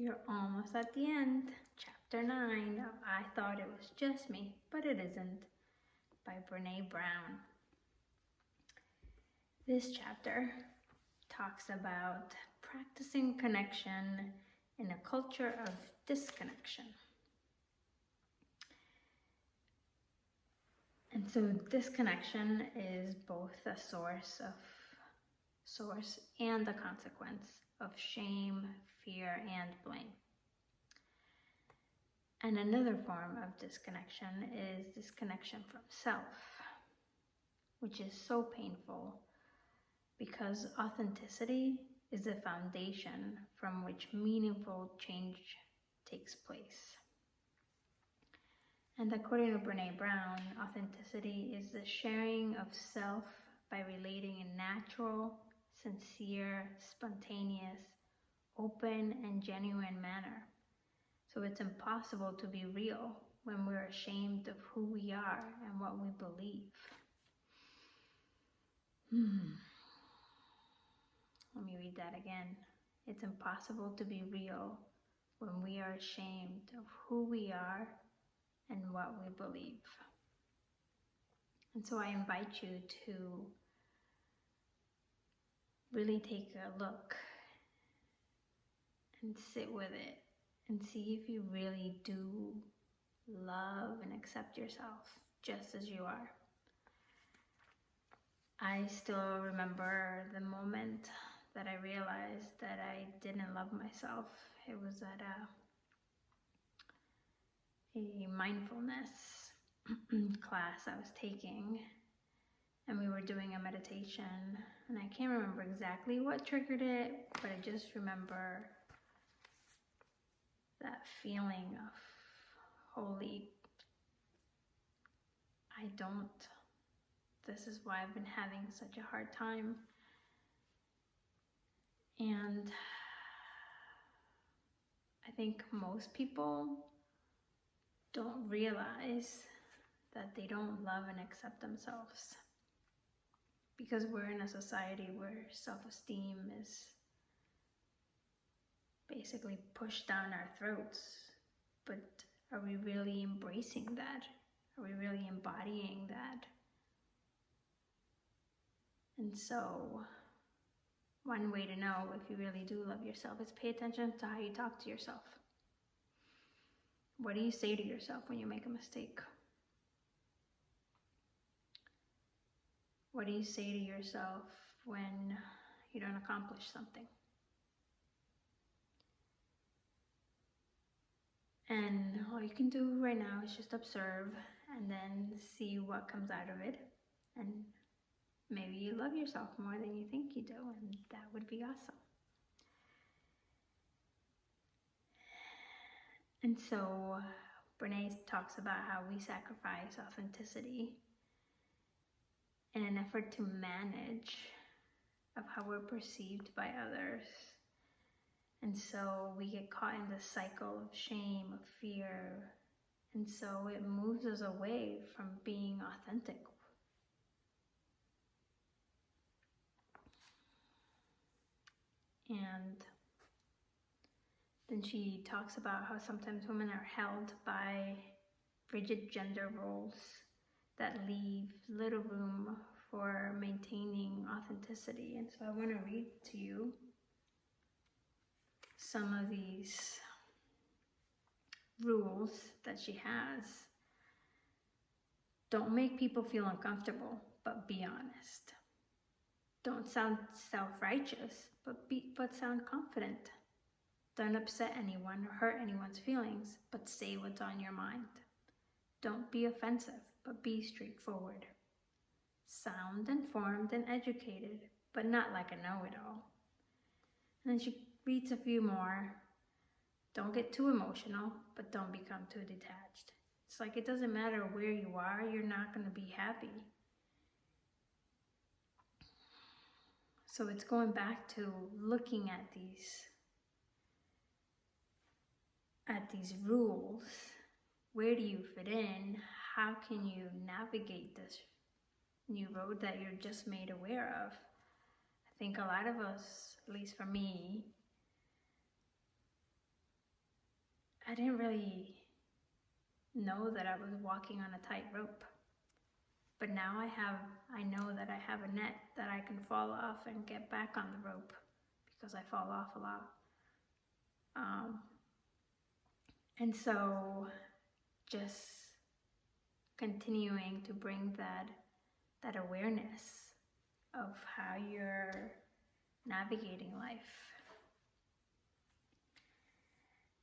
You're almost at the end. Chapter 9 of I Thought It Was Just Me, But It Isn't, by Brene Brown. This chapter talks about practicing connection in a culture of disconnection. And so disconnection is both a source and a consequence of shame, fear, and blame. And another form of disconnection is disconnection from self, which is so painful because authenticity is the foundation from which meaningful change takes place. And according to Brene Brown, authenticity is the sharing of self by relating in natural, sincere, spontaneous, open, and genuine manner. So it's impossible to be real when we're ashamed of who we are and what we believe. Let me read that again. It's impossible to be real when we are ashamed of who we are and what we believe. And so I invite you to really take a look and sit with it and see if you really do love and accept yourself just as you are. I still remember the moment that I realized that I didn't love myself. It was at a mindfulness class I was taking, and we were doing a meditation, and I can't remember exactly what triggered it, but I just remember that feeling of, holy, this is why I've been having such a hard time. And I think most people don't realize that they don't love and accept themselves because we're in a society where self-esteem is basically pushed down our throats. But are we really embracing that? Are we really embodying that? And so one way to know if you really do love yourself is pay attention to how you talk to yourself. What do you say to yourself when you make a mistake? What do you say to yourself when you don't accomplish something? And all you can do right now is just observe and then see what comes out of it. And maybe you love yourself more than you think you do, and that would be awesome. And so Brene talks about how we sacrifice authenticity in an effort to manage of how we're perceived by others. And so we get caught in this cycle of shame, of fear, and so it moves us away from being authentic. And then she talks about how sometimes women are held by rigid gender roles that leave little room for maintaining authenticity. And so I want to read to you some of these rules that she has. Don't make people feel uncomfortable, but be honest. Don't sound self-righteous, but sound confident. Don't upset anyone or hurt anyone's feelings, but say what's on your mind. Don't be offensive, but be straightforward. Sound informed and educated, but not like a know-it-all. And then she reads a few more. Don't get too emotional, but don't become too detached. It's like it doesn't matter where you are, you're not going to be happy. So it's going back to looking at these rules. Where do you fit in? How can you navigate this new road that you're just made aware of? I think a lot of us, at least for me, I didn't really know that I was walking on a tightrope. But now I know that I have a net that I can fall off and get back on the rope, because I fall off a lot. And so just continuing to bring that awareness of how you're navigating life.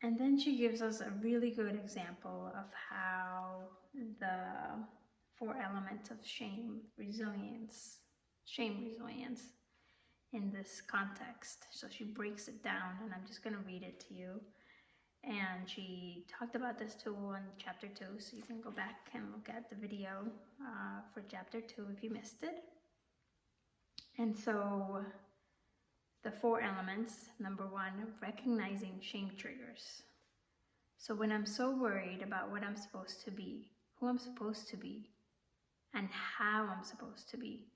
And then she gives us a really good example of how the 4 elements of shame resilience in this context. So she breaks it down, and I'm just going to read it to you. And she talked about this tool in chapter 2, so you can go back and look at the video for chapter 2 if you missed it. And so the 4 elements, number 1, recognizing shame triggers. So when I'm so worried about what I'm supposed to be, who I'm supposed to be, and how I'm supposed to be,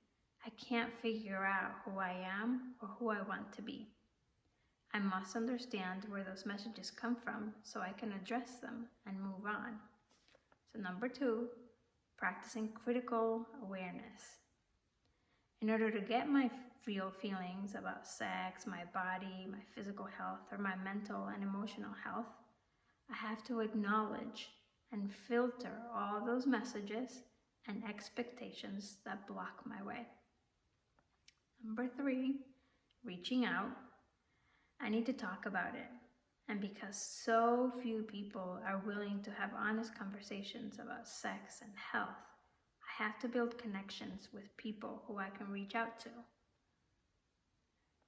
I can't figure out who I am or who I want to be. I must understand where those messages come from so I can address them and move on. So number 2, practicing critical awareness. In order to get my real feelings about sex, my body, my physical health, or my mental and emotional health, I have to acknowledge and filter all those messages and expectations that block my way. Number 3, reaching out. I need to talk about it. And because so few people are willing to have honest conversations about sex and health, I have to build connections with people who I can reach out to.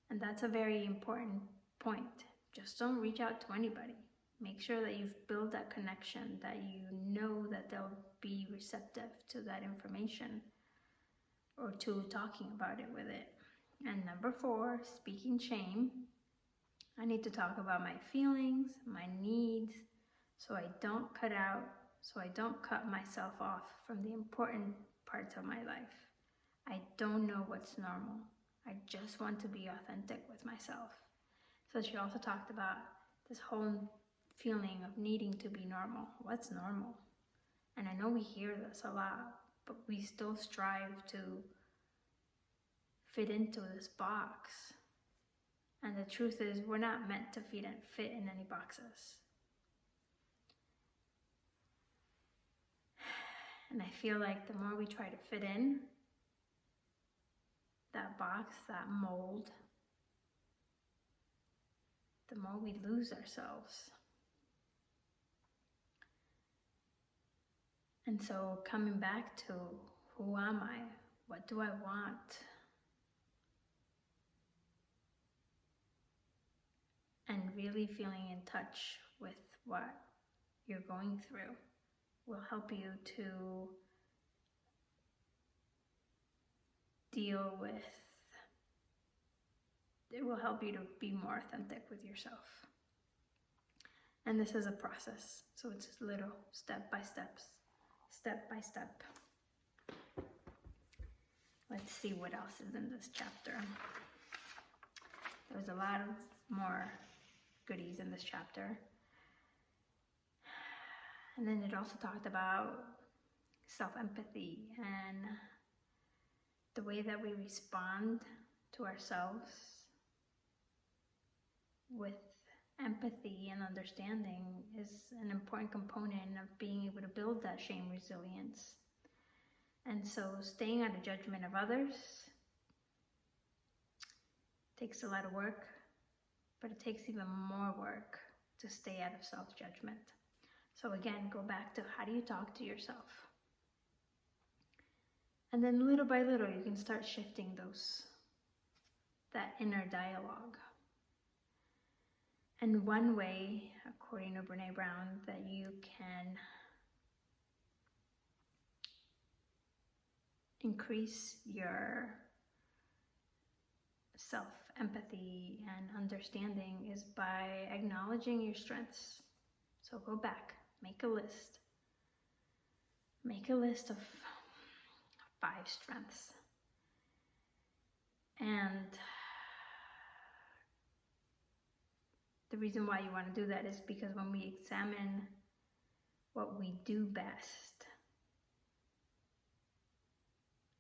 And that's a very important point. Just don't reach out to anybody. Make sure that you've built that connection, that you know that they'll be receptive to that information or to talking about it with it. And number 4, speaking shame. I need to talk about my feelings, my needs, so I don't cut myself off from the important parts of my life. I don't know what's normal. I just want to be authentic with myself. So she also talked about this whole feeling of needing to be normal. What's normal? And I know we hear this a lot, but we still strive to fit into this box. And the truth is, we're not meant to fit in any boxes. And I feel like the more we try to fit in that box, that mold, the more we lose ourselves. And so coming back to, who am I? What do I want? And really feeling in touch with what you're going through will help you to it will help you to be more authentic with yourself. And this is a process, so it's little step by step. Let's see what else is in this chapter. There's a lot of more goodies in this chapter. And then it also talked about self-empathy and the way that we respond to ourselves with empathy and understanding is an important component of being able to build that shame resilience. And so staying out of judgment of others takes a lot of work, but it takes even more work to stay out of self-judgment. So again, go back to, how do you talk to yourself? And then little by little, you can start shifting that inner dialogue. And one way, according to Brene Brown, that you can increase your self-empathy and understanding is by acknowledging your strengths. So go back, make a list. Make a list of 5 strengths. And The reason why you want to do that is because when we examine what we do best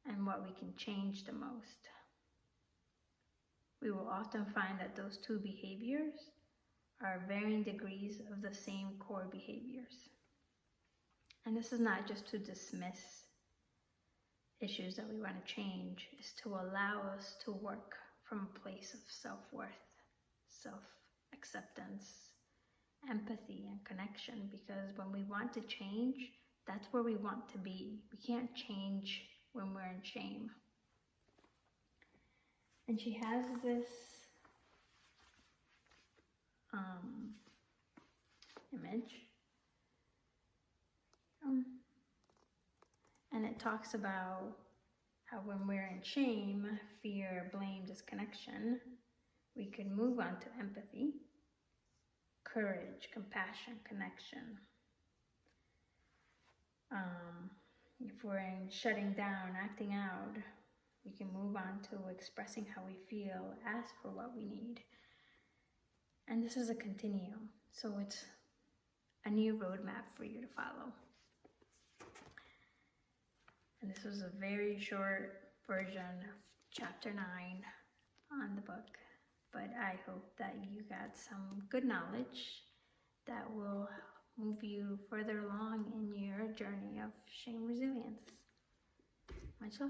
and what we can change the most, we will often find that those two behaviors are varying degrees of the same core behaviors. And this is not just to dismiss issues that we want to change, it's to allow us to work from a place of self-worth, self-acceptance, empathy, and connection. Because when we want to change, that's where we want to be. We can't change when we're in shame. And she has this image. And it talks about how when we're in shame, fear, blame, disconnection, we can move on to empathy, courage, compassion, connection. If we're in shutting down, acting out, we can move on to expressing how we feel, ask for what we need. And this is a continuum, so it's a new roadmap for you to follow. And this was a very short version of chapter 9 on the book, but I hope that you got some good knowledge that will move you further along in your journey of shame resilience. Much love.